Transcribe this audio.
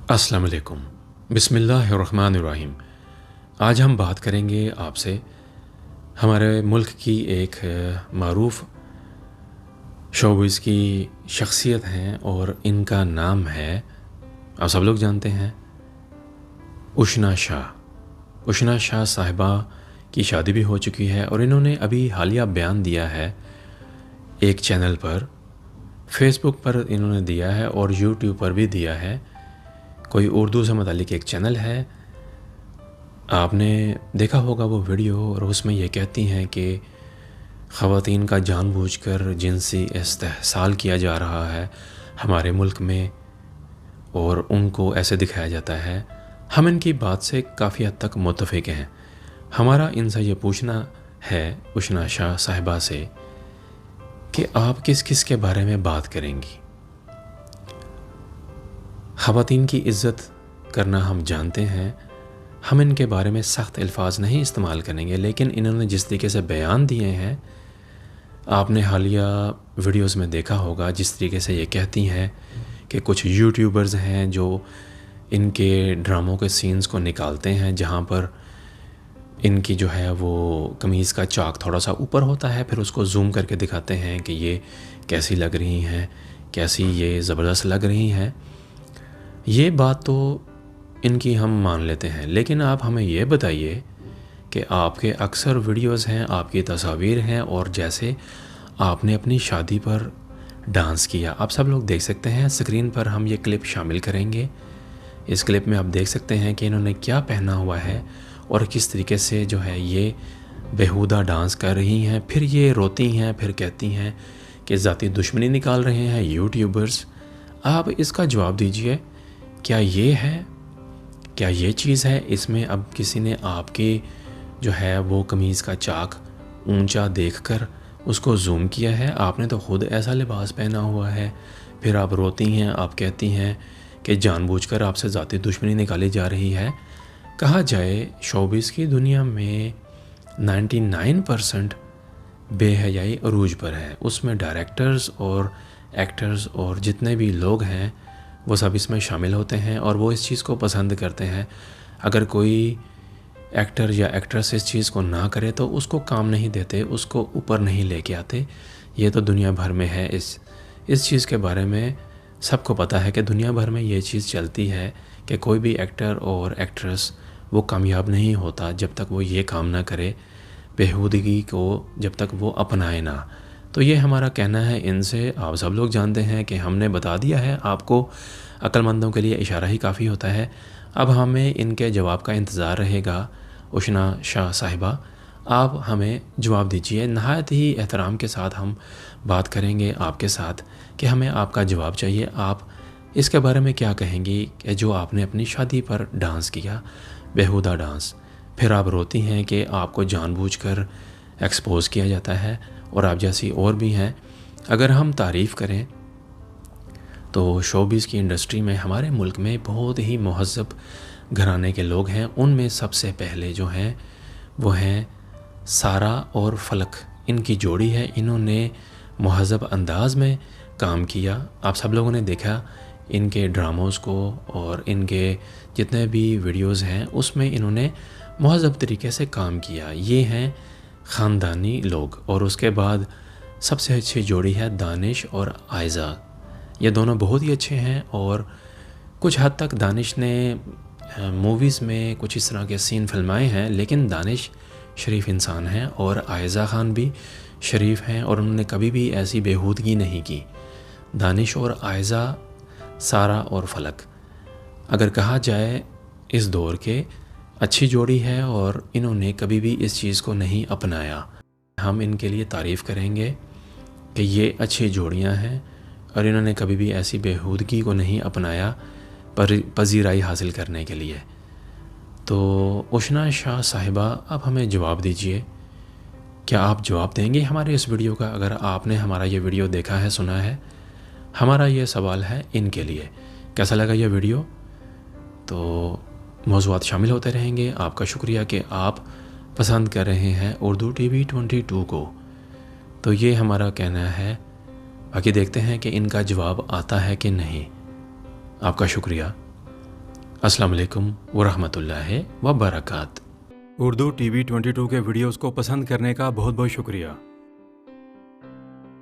अस्सलाम वालेकुम। बिस्मिल्लाहिर्रहमानिर्रहीम। आज हम बात करेंगे आपसे हमारे मुल्क की एक मारूफ़ शोबिज़ की शख्सियत हैं और इनका नाम है, आप सब लोग जानते हैं, उशना शाह। उशना शाह साहिबा की शादी भी हो चुकी है और इन्होंने अभी हालिया बयान दिया है एक चैनल पर, फेसबुक पर इन्होंने दिया है और यूट्यूब पर भी दिया है। कोई उर्दू से मुतालिक एक चैनल है, आपने देखा होगा वो वीडियो, और उसमें ये कहती हैं कि ख़वातीन का जानबूझकर जिनसी इस्तेहसाल किया जा रहा है हमारे मुल्क में और उनको ऐसे दिखाया जाता है। हम इनकी बात से काफ़ी हद तक मुत्तफ़िक हैं। हमारा इनसे ये पूछना है उशना शाह साहिबा से कि आप किस किस के बारे में बात करेंगी। ख़वातीन की इज़्ज़त करना हम जानते हैं, हम इनके बारे में सख्त अल्फाज नहीं इस्तेमाल करेंगे, लेकिन इन्होंने जिस तरीके से बयान दिए हैं, आपने हालिया वीडियोस में देखा होगा जिस तरीके से ये कहती हैं कि कुछ यूट्यूबर्स हैं जो इनके ड्रामों के सीन्स को निकालते हैं जहाँ पर इनकी जो है वो कमीज़ का चाक थोड़ा सा ऊपर होता है, फिर उसको जूम करके दिखाते हैं कि ये कैसी लग रही हैं, कैसी ये ज़बरदस्त लग रही हैं। ये बात तो इनकी हम मान लेते हैं, लेकिन आप हमें ये बताइए कि आपके अक्सर वीडियोस हैं, आपकी तस्वीर हैं, और जैसे आपने अपनी शादी पर डांस किया, आप सब लोग देख सकते हैं स्क्रीन पर, हम ये क्लिप शामिल करेंगे। इस क्लिप में आप देख सकते हैं कि इन्होंने क्या पहना हुआ है और किस तरीके से जो है ये बेहुदा डांस कर रही हैं। फिर ये रोती हैं, फिर कहती हैं कि ज़ाती दुश्मनी निकाल रहे हैं यूट्यूबर्स। आप इसका जवाब दीजिए, क्या ये है, क्या ये चीज़ है? इसमें अब किसी ने आपके जो है वो कमीज़ का चाक ऊंचा देखकर उसको जूम किया है? आपने तो ख़ुद ऐसा लिबास पहना हुआ है, फिर आप रोती हैं, आप कहती हैं कि जानबूझकर आपसे ज़ाती दुश्मनी निकाली जा रही है। कहा जाए शोबिज़ की दुनिया में 99% बेहयाई अरूज पर है, उसमें डायरेक्टर्स और एक्टर्स और जितने भी लोग हैं वो सब इसमें शामिल होते हैं और वो इस चीज़ को पसंद करते हैं। अगर कोई एक्टर या एक्ट्रेस इस चीज़ को ना करे तो उसको काम नहीं देते, उसको ऊपर नहीं लेके आते। ये तो दुनिया भर में है, इस चीज़ के बारे में सबको पता है कि दुनिया भर में ये चीज़ चलती है कि कोई भी एक्टर और एक्ट्रेस वो कामयाब नहीं होता जब तक वो ये काम ना करे, बेहूदगी को जब तक वो अपनाए ना। तो ये हमारा कहना है इनसे। आप सब लोग जानते हैं कि हमने बता दिया है आपको, अक्लमंदों के लिए इशारा ही काफ़ी होता है। अब हमें इनके जवाब का इंतज़ार रहेगा। उशना शाह साहिबा, आप हमें जवाब दीजिए। नहायत ही एहतराम के साथ हम बात करेंगे आपके साथ कि हमें आपका जवाब चाहिए। आप इसके बारे में क्या कहेंगी कि जो आपने अपनी शादी पर डांस किया, बेहुदा डांस, फिर आप रोती हैं कि आपको जानबूझकर एक्सपोज़ किया जाता है, और आप जैसी और भी हैं। अगर हम तारीफ़ करें तो शोबिज़ की इंडस्ट्री में हमारे मुल्क में बहुत ही महज़्ज़ब घराने के लोग हैं। उनमें सबसे पहले जो हैं वो हैं सारा और फलक, इनकी जोड़ी है। इन्होंने महज़्ज़ब अंदाज़ में काम किया। आप सब लोगों ने देखा इनके ड्रामोज़ को, और इनके जितने भी वीडियोज़ हैं उसमें इन्होंने महज़्ज़ब तरीके से काम किया। ये हैं ख़ानदानी लोग। और उसके बाद सबसे अच्छी जोड़ी है दानिश और आयज़ा। ये दोनों बहुत ही अच्छे हैं, और कुछ हद तक दानिश ने मूवीज़ में कुछ इस तरह के सीन फिल्माए हैं, लेकिन दानिश शरीफ इंसान हैं और आयज़ा ख़ान भी शरीफ हैं, और उन्होंने कभी भी ऐसी बेहूदगी नहीं की। दानिश और आयज़ा, सारा और फलक, अगर कहा जाए इस दौर के अच्छी जोड़ी है, और इन्होंने कभी भी इस चीज़ को नहीं अपनाया। हम इनके लिए तारीफ़ करेंगे कि ये अच्छी जोड़ियां हैं और इन्होंने कभी भी ऐसी बेहूदगी को नहीं अपनाया पजीराई हासिल करने के लिए। तो उशना शाह साहिबा, आप हमें जवाब दीजिए, क्या आप जवाब देंगे हमारे इस वीडियो का? अगर आपने हमारा ये वीडियो देखा है, सुना है, हमारा ये सवाल है इनके लिए। कैसा लगा ये वीडियो? तो मौज़ूआत शामिल होते रहेंगे। आपका शुक्रिया कि आप पसंद कर रहे हैं उर्दू टीवी 22 को। तो ये हमारा कहना है, बाकी देखते हैं कि इनका जवाब आता है कि नहीं। आपका शुक्रिया। अस्सलाम वालेकुम वरहमतुल्लाहि वबरकात। اردو ٹی وی 22 کے ویڈیوز کو پسند کرنے کا بہت بہت شکریہ۔